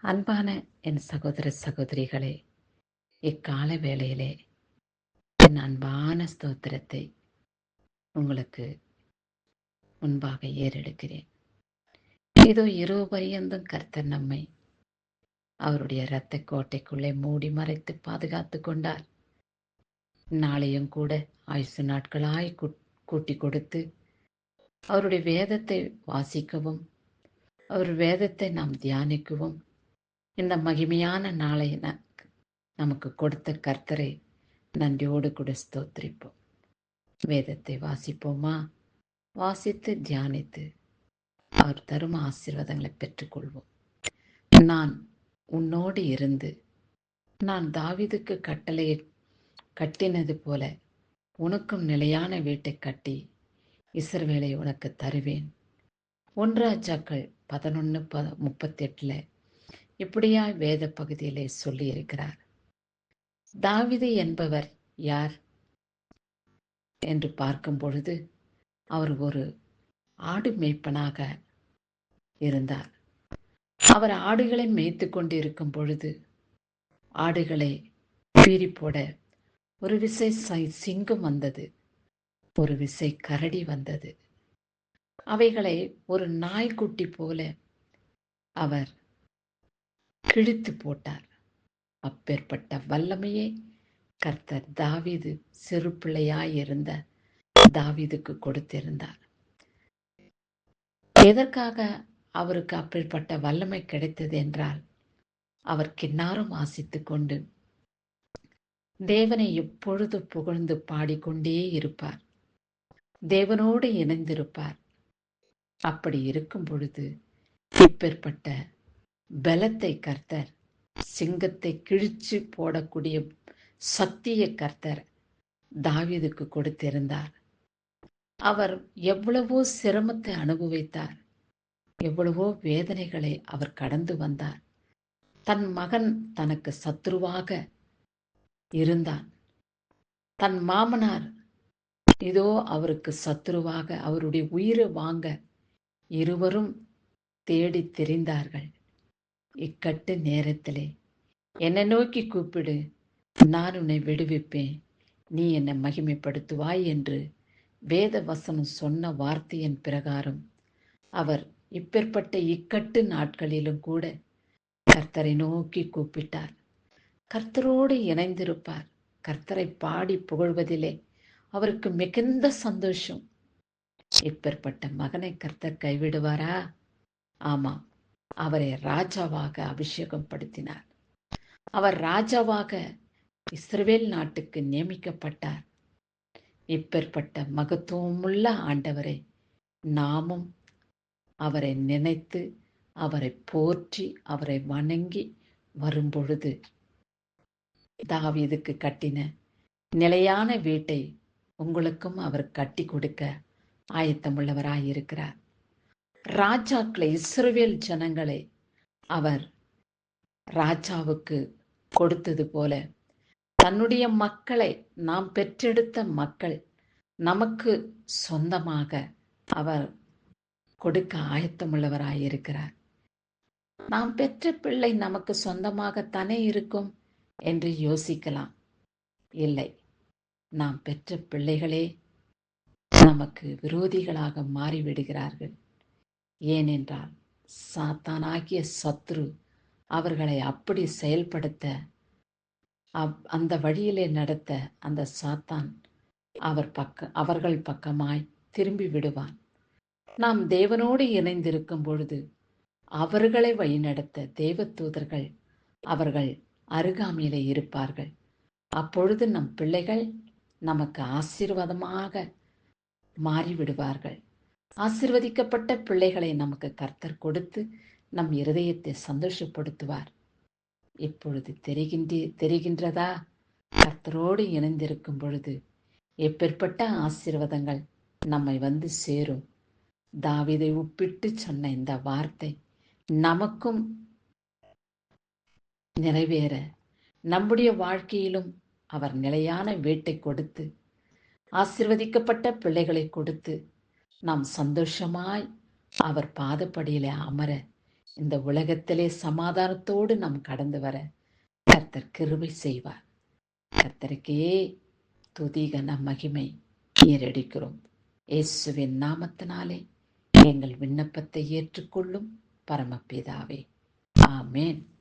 அன்பான என் சகோதர சகோதரிகளே, இக்கால வேளையிலே என் அன்பான ஸ்தோத்திரத்தை உங்களுக்கு முன்பாக ஏறெடுக்கிறேன். இதோ இரவு பரியந்தும் கர்த்தர் நம்மை அவருடைய இரத்த கோட்டைக்குள்ளே மூடி மறைத்து பாதுகாத்து கொண்டார். நாளையும் கூட ஆயுசு நாட்களாய் கூட்டி கொடுத்து அவருடைய வேதத்தை வாசிக்கவும் அவர் வேதத்தை நாம் தியானிக்கவும் இந்த மகிமையான நாளை நமக்கு கொடுத்த கர்த்தரை நன்றியோடு கூட ஸ்தோத்திரிப்போம். வேதத்தை வாசிப்போமா? வாசித்து தியானித்து அவர் தரும் ஆசீர்வாதங்களை பெற்றுக்கொள்வோம். நான் உன்னோடு இருந்து நான் தாவீதுக்கு கட்டளையை கட்டினது போல உனக்கும் நிலையான வீட்டை கட்டி இஸ்ரவேலை உனக்கு தருவேன். 1 ராஜாக்கள் 11:38 இப்படியா வேத பகுதியிலே சொல்லி இருக்கிறார். தாவீது என்பவர் யார் என்று பார்க்கும் பொழுது அவர் ஒரு ஆடு மேய்ப்பனாக இருந்தார். அவர் ஆடுகளை மேய்த்து கொண்டு இருக்கும் பொழுது ஆடுகளை பீறி போட ஒரு விசை சிங்கம் வந்தது, ஒரு விசை கரடி வந்தது. அவைகளை ஒரு நாய்க்குட்டி போல அவர் கிழித்து போட்டார். அப்பேற்பட்ட வல்லமையை கர்த்தர் தாவீது சிறு பிள்ளையாயிருந்த தாவீதுக்கு கொடுத்திருந்தார். எதற்காக அவருக்கு அப்படிப்பட்ட வல்லமை கிடைத்தது என்றால், அவர் கின்னாரம் வாசித்துக் கொண்டு தேவனை எப்பொழுது புகழ்ந்து பாடிக்கொண்டே இருப்பார். தேவனோடு இணைந்திருப்பார். அப்படி இருக்கும் பொழுது இப்பேற்பட்ட பலத்தை கர்த்தர், சிங்கத்தை கிழிச்சு போடக்கூடிய சக்தியை கர்த்தர் தாவீதுக்கு கொடுத்திருந்தார். அவர் எவ்வளவோ சிரமத்தை அனுபவித்தார், எவ்வளவோ வேதனைகளை அவர் கடந்து வந்தார். தன் மகன் தனக்கு சத்ருவாக இருந்தான். தன் மாமனார் இதோ அவருக்கு சத்ருவாக அவருடைய உயிரை வாங்க இருவரும் தேடி திரிந்தார்கள். இக்கட்டு நேரத்திலே என்னை நோக்கி கூப்பிடு, நான் உன்னை விடுவிப்பேன், நீ என்னை மகிமைப்படுத்துவாய் என்று வேத வசனம் சொன்ன வார்த்தையின் பிரகாரம் அவர் இப்பேற்பட்ட இக்கட்டு நாட்களிலும் கூட கர்த்தரை நோக்கி கூப்பிட்டார். கர்த்தரோடு இணைந்திருப்பார். கர்த்தரை பாடி புகழ்வதிலே அவருக்கு மிகுந்த சந்தோஷம். இப்பேற்பட்ட மகனை கர்த்தர் கைவிடுவாரா? ஆமாம், அவரை ராஜாவாக அபிஷேகம் படுத்தினார். அவர் ராஜாவாக இஸ்ரவேல் நாட்டுக்கு நியமிக்கப்பட்டார். இப்பேற்பட்ட மகத்துவமுள்ள ஆண்டவரை நாமும் அவரை நினைத்து அவரை போற்றி அவரை வணங்கி வரும்பொழுது தாவீதுக்கு கட்டின நிலையான வீட்டை உங்களுக்கும் அவர் கட்டி கொடுக்க ஆயத்தமுள்ளவராயிருக்கிறார். ராஜாக்களை, இஸ்ரவேல் ஜனங்களை அவர் ராஜாவுக்கு கொடுத்தது போல தன்னுடைய மக்களை, நாம் பெற்றெடுத்த மக்கள் நமக்கு சொந்தமாக அவர் கொடுக்க ஆயத்தமுள்ளவராயிருக்கிறார். நாம் பெற்ற பிள்ளை நமக்கு சொந்தமாகத்தானே இருக்கும் என்று யோசிக்கலாம். இல்லை, நாம் பெற்ற பிள்ளைகளே நமக்கு விரோதிகளாக மாறிவிடுகிறார்கள். ஏனென்றால் சாத்தானாகிய சத்ரு அவர்களை அப்படி செயல்படுத்த, அந்த வழியிலே நடத்த அந்த சாத்தான் அவர்கள் பக்கமாய் திரும்பி விடுவான். நாம் தேவனோடு இணைந்திருக்கும் பொழுது அவர்களை வழிநடத்த தேவதூதர்கள் அவர்கள் அருகாமையிலே இருப்பார்கள். அப்பொழுது நம் பிள்ளைகள் நமக்கு ஆசீர்வாதமாக மாறிவிடுவார்கள். ஆசீர்வதிக்கப்பட்ட பிள்ளைகளை நமக்கு கர்த்தர் கொடுத்து நம் இருதயத்தை சந்தோஷப்படுத்துவார். இப்பொழுது தெரிகின்றதா? கர்த்தரோடு இணைந்திருக்கும் பொழுது எப்பேற்பட்ட ஆசீர்வாதங்கள் நம்மை வந்து சேரும். தாவீதை ஒப்பிட்டு சொன்ன இந்த வார்த்தை நமக்கும் நிறைவேற, நம்முடைய வாழ்க்கையிலும் அவர் நிலையான வீட்டை கொடுத்து ஆசீர்வதிக்கப்பட்ட பிள்ளைகளை கொடுத்து நாம் சந்தோஷமாய் அவர் பாதப்படியிலே அமர இந்த உலகத்திலே சமாதானத்தோடு நாம் கடந்து வர கர்த்தர் கிருபை செய்வார். கர்த்தருக்கே துதி கன மகிமை ஏறெடுக்கிறோம். இயேசுவின் நாமத்தினாலே எங்கள் விண்ணப்பத்தை ஏற்றுக்கொள்ளும் பரமபிதாவே. ஆமென்.